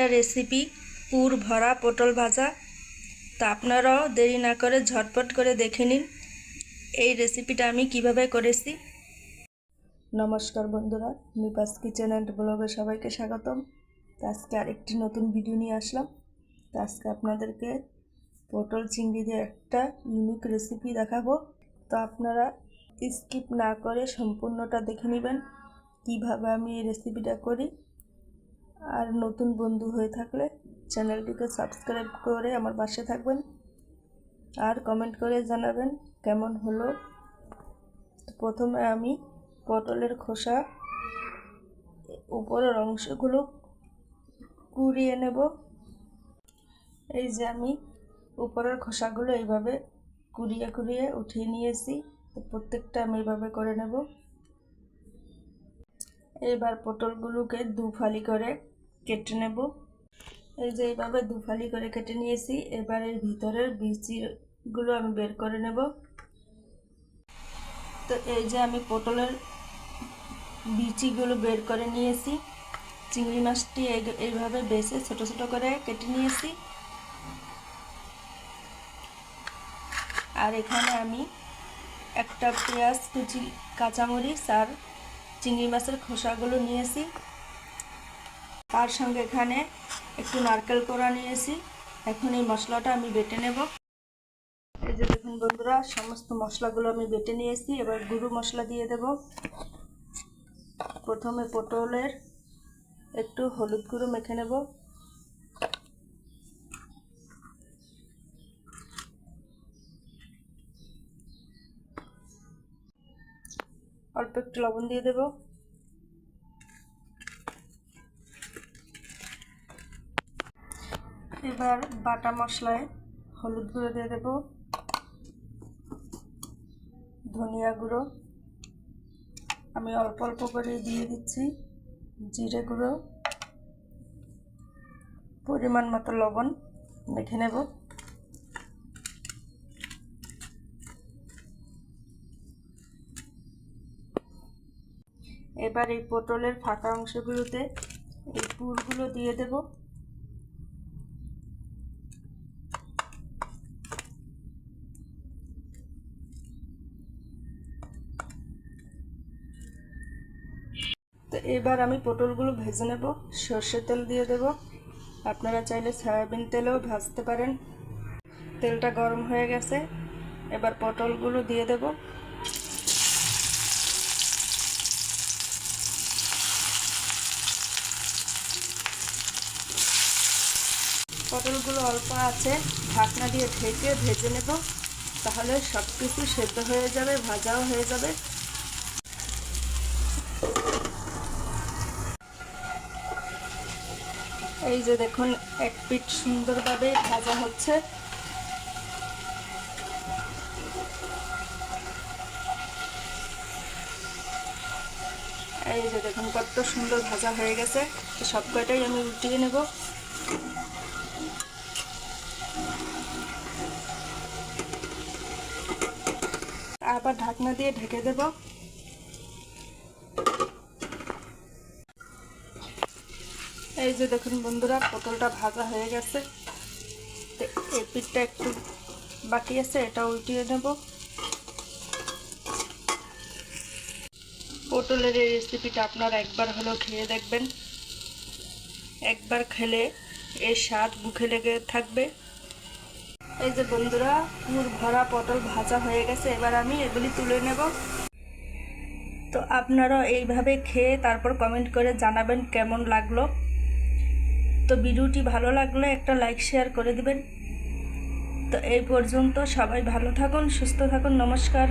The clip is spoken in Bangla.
একটা রেসিপি পুর ভরা পটল ভাজা। তো আপনারাও দেরি না করে ঝটপট করে দেখে নিন এই রেসিপিটা আমি কিভাবে করেছি। নমস্কার বন্ধুরা, নিপাস কিচেন অ্যান্ড ব্লগে সবাইকে স্বাগতম। তো আজকে আরেকটি নতুন ভিডিও নিয়ে আসলাম। তো আজকে আপনাদেরকে পটল চিংড়ি দিয়ে একটা ইউনিক রেসিপি দেখাবো। তো আপনারা স্কিপ না করে সম্পূর্ণটা দেখে নেবেন কিভাবে আমি এই রেসিপিটা করি। আর নতুন বন্ধু হয়ে থাকলে চ্যানেলটিকে সাবস্ক্রাইব করে আমার পাশে থাকবেন আর কমেন্ট করে জানাবেন কেমন হলো। প্রথমে আমি পটলের খোসা উপরের অংশগুলো কুড়িয়ে নেব। এই যে আমি উপরের খোসাগুলো এইভাবে কুড়িয়ে কুড়িয়ে উঠিয়ে নিয়েছি। তো প্রত্যেকটা আমি এইভাবে করে নেব। এবার পটলগুলোকে দু ফালি করে কেটে নেব। এই যে এইভাবে দু ফালি করে কেটে নিয়েছি। এবার এর ভিতরের বিচিগুলো আমি বের করে নেব। তো এই যে আমি পটলের বিচিগুলো বের করে নিয়েছি। চিংড়ি মাছটি এইভাবে বেছে ছোট ছোট করে কেটে নিয়েছি। আর এখানে আমি একটা পেঁয়াজ কুচি, কাঁচামরিচ আর চিংড়ি মাছের খোসাগুলো নিয়েছি। তার সঙ্গে এখানে একটু নারকেল কোড়া নিয়েছি। এখন এই মশলাটা আমি বেটে নেব। এই যে দেখুন বন্ধুরা, সমস্ত মশলাগুলো আমি বেটে নিয়েছি। এবার গুঁড়ো মশলা দিয়ে দেব। প্রথমে পটলের একটু হলুদ গুঁড়ো মেখে নেব। অল্প একটু লবণ দিয়ে দেব। এবার বাটা মশলায় হলুদ গুঁড়ো দিয়ে দেব, ধনিয়া গুঁড়ো আমি অল্প অল্প করে দিয়ে দিচ্ছি, জিরে গুঁড়ো, পরিমাণ মতো লবণ মেখে নেব। এবার এই পটলের ফাঁকা অংশগুলোতে এই পুরগুলো দিয়ে দেব। তো এবার আমি পটলগুলো ভেজে নেব। সর্ষের তেল দিয়ে দেব। আপনারা চাইলে সয়াবিন তেলেও ভাজতে পারেন। তেলটা গরম হয়ে গেছে। এবার পটলগুলো দিয়ে দেব। পটলগুলো অল্প আছে ঢাকনা দিয়ে ঢেকে ভেজে নেব, তাহলে সব কিছু সেদ্ধ হয়ে যাবে, ভাজাও হয়ে যাবে। এই যে দেখুন, এক পিঠ সুন্দরভাবে ভাজা হচ্ছে। এই যে দেখুন কত সুন্দর ভাজা হয়ে গেছে। সব কয়টাই আমি উল্টিয়ে নেব। আবার ঢাকনা দিয়ে ঢেকে দেব। এই যে দেখুন বন্ধুরা, পটলটা ভাজা হয়ে গেছে। এই পিঠটা একটু বাকি আছে, এটা উল্টিয়ে নেব। পটলের এই রেসিপিটা আপনারা একবার হলেও খেয়ে দেখবেন। একবার খেলে এর স্বাদ মুখে লেগে থাকবে। এই যে বন্ধুরা, পুর ভরা পটল ভাজা হয়ে গেছে। এবার আমি এগুলি তুলে নেব। তো আপনারাও এইভাবে খেয়ে তারপর কমেন্ট করে জানাবেন কেমন লাগলো। তো ভিডিওটি ভালো লাগলে একটা লাইক শেয়ার করে দিবেন। তো এই পর্যন্ত সবাই ভালো থাকুন, সুস্থ থাকুন। নমস্কার।